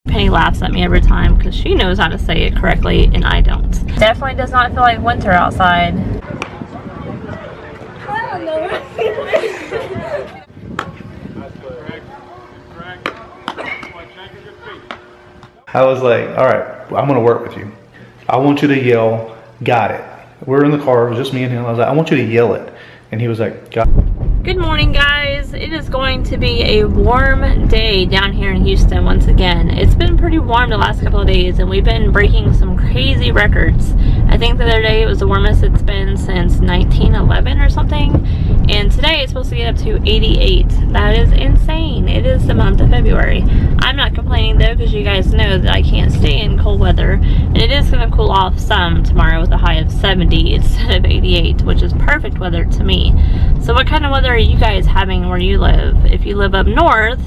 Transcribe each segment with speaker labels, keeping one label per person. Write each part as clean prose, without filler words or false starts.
Speaker 1: Penny laughs at me every time because she knows how to say it correctly and I don't. Definitely does not feel like winter outside.
Speaker 2: I don't know.
Speaker 3: I was like, all right, I'm gonna work with you. I want you to yell, got it. We're in the car, it was just me and him. I was like, I want you to yell it. And he was like, got it.
Speaker 1: Good morning, guys. It is going to be a warm day down here in Houston once again. It's been pretty warm the last couple of days and we've been breaking some crazy records. I think the other day it was the warmest it's been since 1911 or something. And today it's supposed to get up to 88. That is insane. It is the month of February. I'm not complaining though because you guys know that I can't stay in cold weather. And it is going to cool off some tomorrow with a high of 70 instead of 88, which is perfect weather to me. So what kind of weather are you guys having where you live? If you live up north,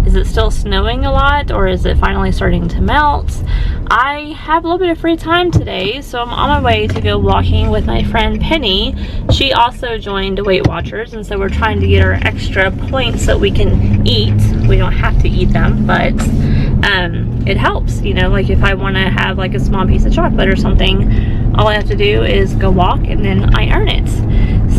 Speaker 1: is it still snowing a lot or is it finally starting to melt? I have a little bit of free time today, so I'm on my way to go walking with my friend Penny. She also joined Weight Watchers, and so we're trying to get our extra points so we can eat. We don't have to eat them, but it helps, you know, like if I want to have like a small piece of chocolate or something, all I have to do is go walk and then I earn it.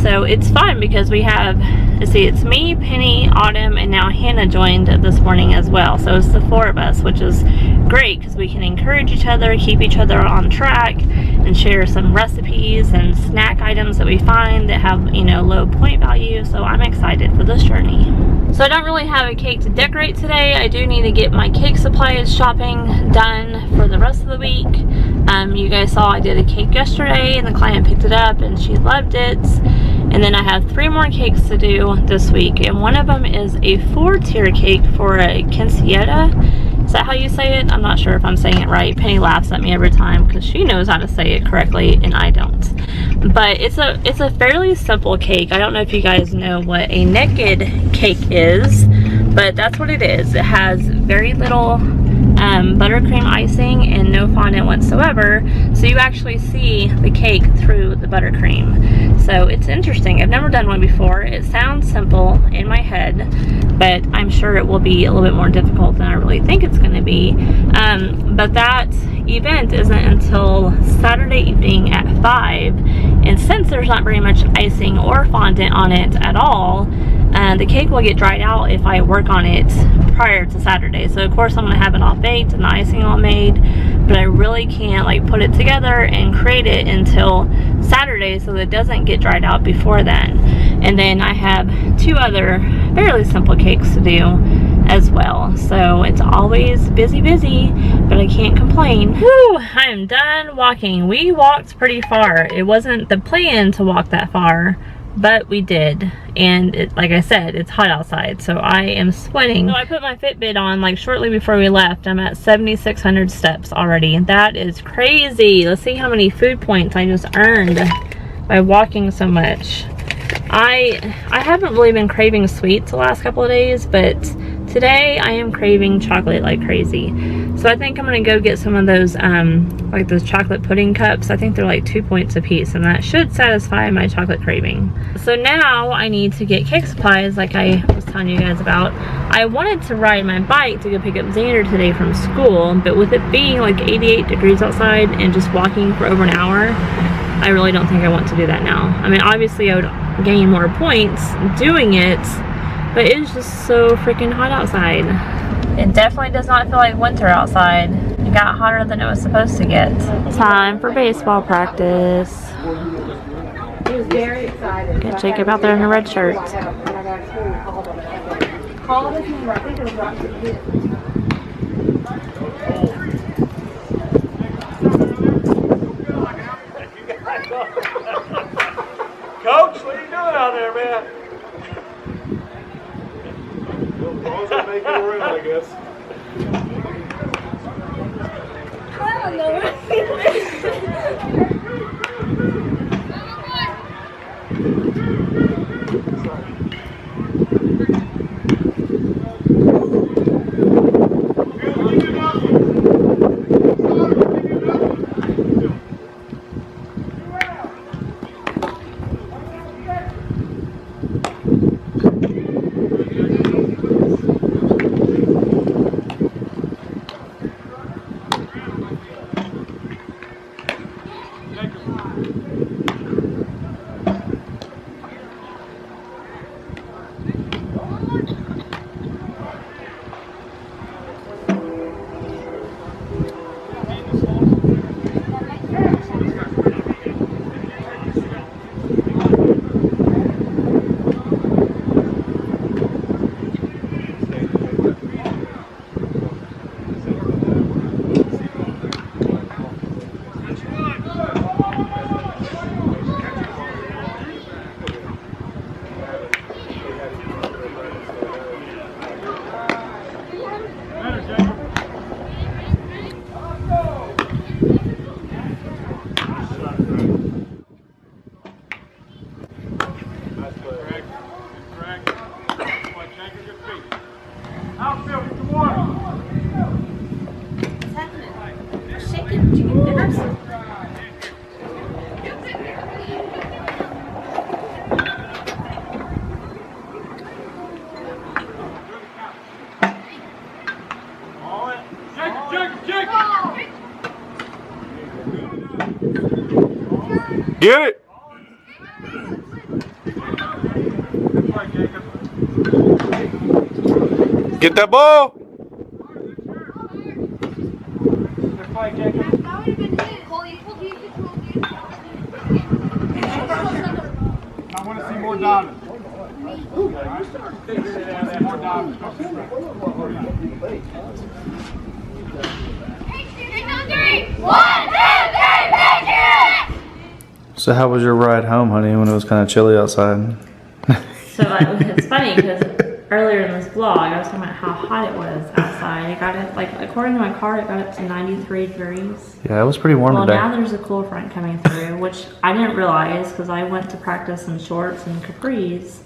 Speaker 1: So it's fun because we have, let's see, it's me, Penny, Autumn, and now Hannah joined this morning as well. So it's the 4 of us, which is great because we can encourage each other, keep each other on track, and share some recipes and snack items that we find that have, you know, low point value. So I'm excited for this journey. So I don't really have a cake to decorate today. I do need to get my cake supplies shopping done for the rest of the week. You guys saw I did a cake yesterday and the client picked it up and she loved it. And then I have 3 more cakes to do this week, and one of them is a 4-tier cake for a quinceañera. Is that how you say it? I'm not sure if I'm saying it right. Penny laughs at me every time because she knows how to say it correctly and I don't. But it's a fairly simple cake. I don't know if you guys know what a naked cake is, but that's what it is. It has very little buttercream icing and no fondant whatsoever, so you actually see the cake through the buttercream. So it's interesting. I've never done one before. It sounds simple in my head, but I'm sure it will be a little bit more difficult than I really think it's going to be. But that event isn't until Saturday evening at 5, and since there's not very much icing or fondant on it at all, the cake will get dried out if I work on it prior to Saturday. So of course I'm going to have it all baked and the icing all made, but I really can't like put it together and create it until Saturday so that it doesn't get dried out before then. And then I have 2 other fairly simple cakes to do as well. So it's always busy, but I can't complain. Whew, I'm done walking. We walked pretty far. It wasn't the plan to walk that far, but we did. And it, like I said, it's hot outside, so I am sweating. So I put my Fitbit on like shortly before we left. I'm at 7,600 steps already. That is crazy. Let's see how many food points I just earned by walking so much. I haven't really been craving sweets the last couple of days, but today I am craving chocolate like crazy. So I think I'm gonna go get some of those like those chocolate pudding cups. I think they're like 2 points a piece, and that should satisfy my chocolate craving. So now I need to get cake supplies like I was telling you guys about. I wanted to ride my bike to go pick up Xander today from school, but with it being like 88 degrees outside and just walking for over an hour, I really don't think I want to do that now. I mean, obviously I would gain more points doing it, but it's just so freaking hot outside. It definitely does not feel like winter outside. It got hotter than it was supposed to get. Time for baseball practice.
Speaker 2: He was very excited.
Speaker 1: Got Jacob out there in a red shirt.
Speaker 2: Call his number. I think it was right.
Speaker 4: Coach, what are you doing out there, man? Those are making a room, I guess.
Speaker 2: I don't know.
Speaker 4: Get it! Get that ball! I want to see more diamonds. More diamonds.
Speaker 3: So how was your ride home, honey, when it was kind of chilly outside?
Speaker 1: So it's funny because earlier in this vlog, I was talking about how hot it was outside. It got it, like, according to my car, it got up to 93 degrees.
Speaker 3: Yeah, it was pretty warm
Speaker 1: Well,
Speaker 3: today.
Speaker 1: now there's a cool front coming through, which I didn't realize because I went to practice in shorts and capris,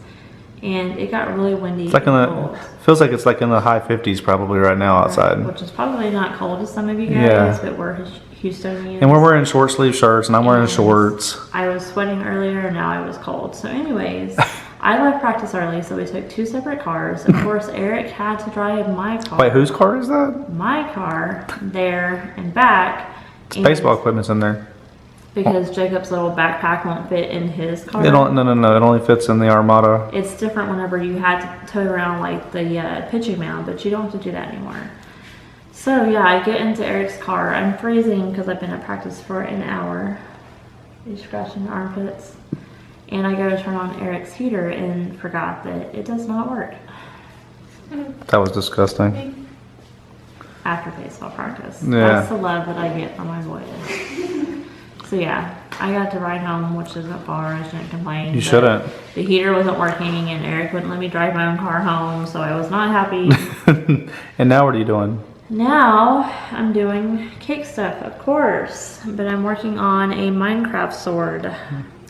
Speaker 1: and it got really windy.
Speaker 3: It's like in the, feels like it's like in the high 50s probably right now outside.
Speaker 1: Which is probably not cold to some of you guys,
Speaker 3: Yeah.
Speaker 1: but we're Houstonians.
Speaker 3: And we're wearing short sleeve shirts, and I'm wearing shorts.
Speaker 1: I was sweating earlier, and now I was cold. So anyways, I left practice early, so we took 2 separate cars. Of course, Eric had to drive my car.
Speaker 3: Wait, whose car is that?
Speaker 1: My car there and back. And
Speaker 3: Baseball equipment's in there.
Speaker 1: because Jacob's little backpack won't fit in his car.
Speaker 3: No, it only fits in the Armada.
Speaker 1: It's different whenever you had to tote around like the pitching mound, but you don't have to do that anymore. So yeah, I get into Eric's car. I'm freezing because I've been at practice for an hour. He's scratching the armpits. And I go to turn on Eric's heater and forgot that it does not work.
Speaker 3: That was disgusting.
Speaker 1: After baseball practice.
Speaker 3: Yeah.
Speaker 1: That's the love that I get from my boys. So yeah, I got to ride home, which isn't far. I shouldn't complain.
Speaker 3: You
Speaker 1: but
Speaker 3: shouldn't.
Speaker 1: The heater wasn't working, and Eric wouldn't let me drive my own car home, so I was not happy.
Speaker 3: And now what are you doing?
Speaker 1: Now I'm doing cake stuff, of course, but I'm working on a Minecraft sword.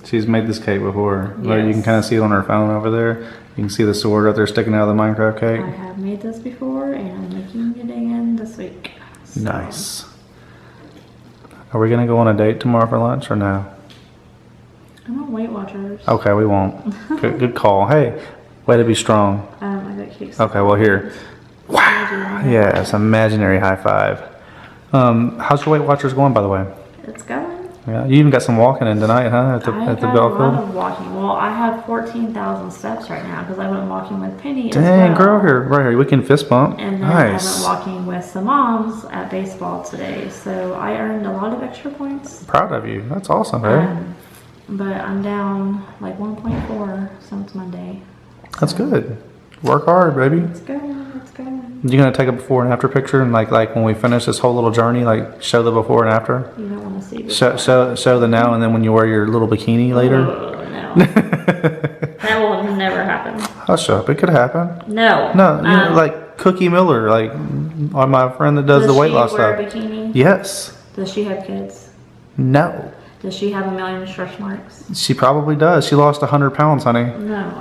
Speaker 3: She's made this cake before. But you
Speaker 1: Yes.
Speaker 3: can kind of see it on her phone over there. You can see the sword right there sticking out of the Minecraft
Speaker 1: I
Speaker 3: cake.
Speaker 1: have made this before, and I'm making it again this week. So,
Speaker 3: Nice. Are we gonna go on a date tomorrow for lunch or no?
Speaker 1: I'm on Weight Watchers.
Speaker 3: Okay, we won't. Good call. Hey, way to be strong.
Speaker 1: I got cake stuff.
Speaker 3: Okay, well here. Wow. Yes, imaginary high five. How's your Weight Watchers going, by the way?
Speaker 1: It's going.
Speaker 3: Yeah, you even got some walking in tonight, huh? At the
Speaker 1: I got a
Speaker 3: ball
Speaker 1: lot
Speaker 3: field.
Speaker 1: of walking. Well, I have 14,000 steps right now because I went walking with Penny as
Speaker 3: Dang,
Speaker 1: well.
Speaker 3: girl, here, right here. We can fist bump.
Speaker 1: And then I went
Speaker 3: Nice.
Speaker 1: walking with some moms at baseball today. So I earned a lot of extra points.
Speaker 3: Proud of you. That's awesome, man.
Speaker 1: But I'm down like 1.4 since Monday.
Speaker 3: That's good. Work hard, baby.
Speaker 1: It's going, it's going.
Speaker 3: You gonna take a before and after picture, and like when we finish this whole little journey, like show the before and after.
Speaker 1: You don't want to see this.
Speaker 3: Show the now, and then when you wear your little bikini later.
Speaker 1: Oh, no. That will never happen.
Speaker 3: Hush up, it could happen.
Speaker 1: No.
Speaker 3: No, you know, like Cookie Miller, like on my friend that does the weight loss
Speaker 1: Does she wear
Speaker 3: stuff.
Speaker 1: a bikini?
Speaker 3: Yes.
Speaker 1: Does she have kids?
Speaker 3: No.
Speaker 1: Does she have a million stretch marks?
Speaker 3: She probably does. She lost 100 pounds, honey.
Speaker 1: No,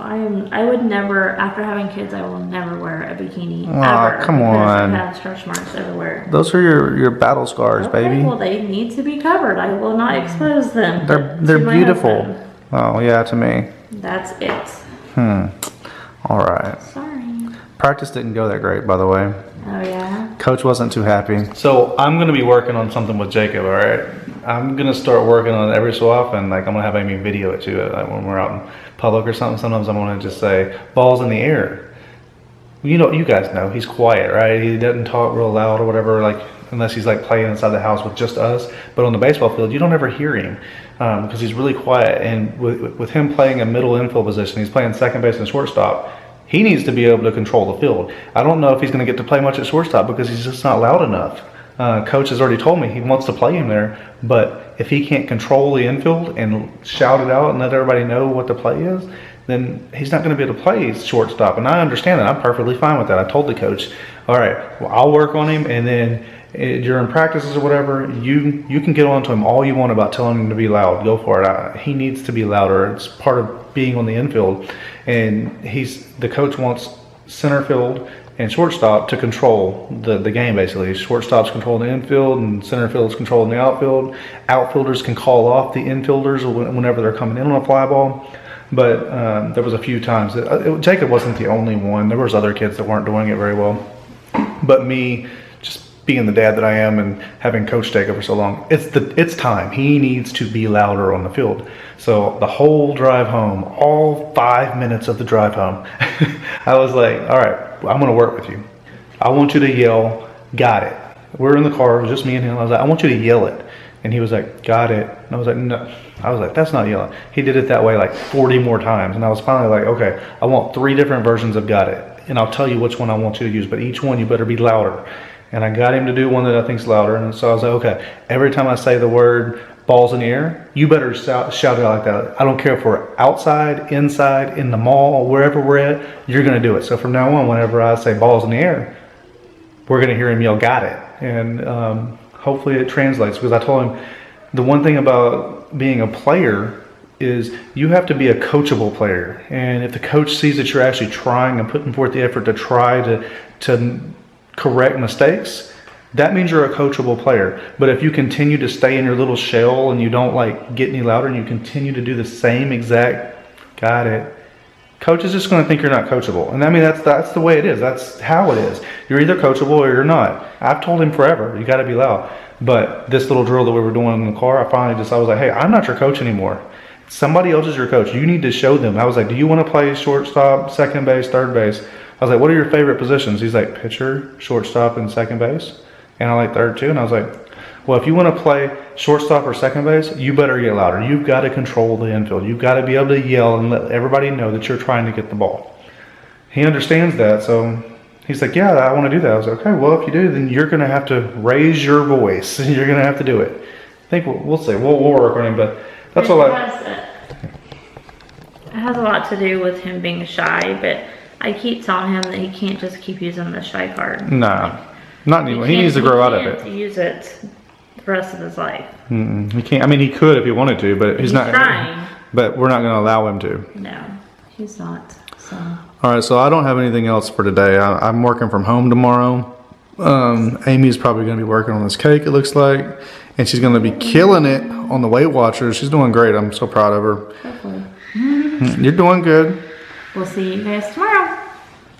Speaker 1: I would never, after having kids, I will never wear a bikini
Speaker 3: Aw,
Speaker 1: ever.
Speaker 3: come
Speaker 1: because
Speaker 3: on.
Speaker 1: I have stretch marks everywhere.
Speaker 3: Those are your battle scars,
Speaker 1: Okay,
Speaker 3: baby.
Speaker 1: well, they need to be covered. I will not expose them.
Speaker 3: They're
Speaker 1: to my
Speaker 3: beautiful.
Speaker 1: husband.
Speaker 3: Oh yeah, to me.
Speaker 1: That's it.
Speaker 3: All right.
Speaker 1: Sorry.
Speaker 3: Practice didn't go that great, by the way.
Speaker 1: Oh, yeah?
Speaker 3: Coach wasn't too happy. So I'm gonna be working on something with Jacob. All right. I'm gonna start working on it every so often. Like I'm gonna have Amy video it too. Like when we're out in public or something. Sometimes I'm gonna just say balls in the air. You know, you guys know he's quiet, right? He doesn't talk real loud or whatever. Like unless he's like playing inside the house with just us. But on the baseball field, you don't ever hear him because he's really quiet. And with him playing a middle infield position, he's playing second base and shortstop. He needs to be able to control the field. I don't know if he's going to get to play much at shortstop because he's just not loud enough. Coach has already told me he wants to play him there, but if he can't control the infield and shout it out and let everybody know what the play is, then he's not going to be able to play shortstop. And I understand that. I'm perfectly fine with that. I told the coach, all right, well, I'll work on him, and then during practices or whatever, you can get on to him all you want about telling him to be loud. Go for it. He needs to be louder. It's part of being on the infield. And the coach wants center field and shortstop to control the game basically. Shortstop's controlling the infield and center field's controlling the outfield. Outfielders can call off the infielders whenever they're coming in on a fly ball. But there was a few times that Jacob wasn't the only one. There was other kids that weren't doing it very well. But me, just being the dad that I am and having coached Jacob for so long, it's time. He needs to be louder on the field. So the whole drive home, all 5 minutes of the drive home, I was like, all right, I'm going to work with you. I want you to yell, got it. We're in the car, it was just me and him. I was like, I want you to yell it. And he was like, got it. And I was like, no. I was like, that's not yelling. He did it that way like 40 more times. And I was finally like, okay, I want 3 different versions of got it. And I'll tell you which one I want you to use, but each one you better be louder. And I got him to do one that I think's louder. And so I was like, okay, every time I say the word balls in the air, you better shout it out like that. I don't care if we're outside, inside, in the mall, wherever we're at, you're going to do it. So from now on, whenever I say balls in the air, we're going to hear him yell, got it. And hopefully it translates, because I told him the one thing about being a player is you have to be a coachable player. And if the coach sees that you're actually trying and putting forth the effort to try to correct mistakes, that means you're a coachable player. But if you continue to stay in your little shell and you don't like get any louder and you continue to do the same exact got it, coach is just going to think you're not coachable. And I mean, that's the way it is. That's how it is. You're either coachable or you're not. I've told him forever, you got to be loud. But this little drill that we were doing in the car, I was like, hey, I'm not your coach anymore. Somebody else is your coach. You need to show them. I was like, do you want to play shortstop, second base, third base? I was like, what are your favorite positions? He's like, pitcher, shortstop, and second base. And I like third too. And I was like, well, if you want to play shortstop or second base, you better get louder. You've got to control the infield. You've got to be able to yell and let everybody know that you're trying to get the ball. He understands that. So he's like, yeah, I want to do that. I was like, okay, well, if you do, then you're going to have to raise your voice. You're going to have to do it. I think we'll see. We'll work on him, but that's all
Speaker 1: It has a lot to do with him being shy, but I keep telling him that he can't just keep using the shy card.
Speaker 3: No, not anymore. He needs to grow out of it.
Speaker 1: He can't use it the rest of his life.
Speaker 3: He can't. I mean, he could if he wanted to, but he's not
Speaker 1: trying.
Speaker 3: But we're not going to allow him to.
Speaker 1: No, he's not. So.
Speaker 3: All right, so I don't have anything else for today. I'm working from home tomorrow. Amy's probably going to be working on this cake, it looks like, and she's going to be killing it on the Weight Watchers. She's doing great. I'm so proud of her.
Speaker 1: Hopefully.
Speaker 3: You're doing good.
Speaker 1: We'll see you guys tomorrow.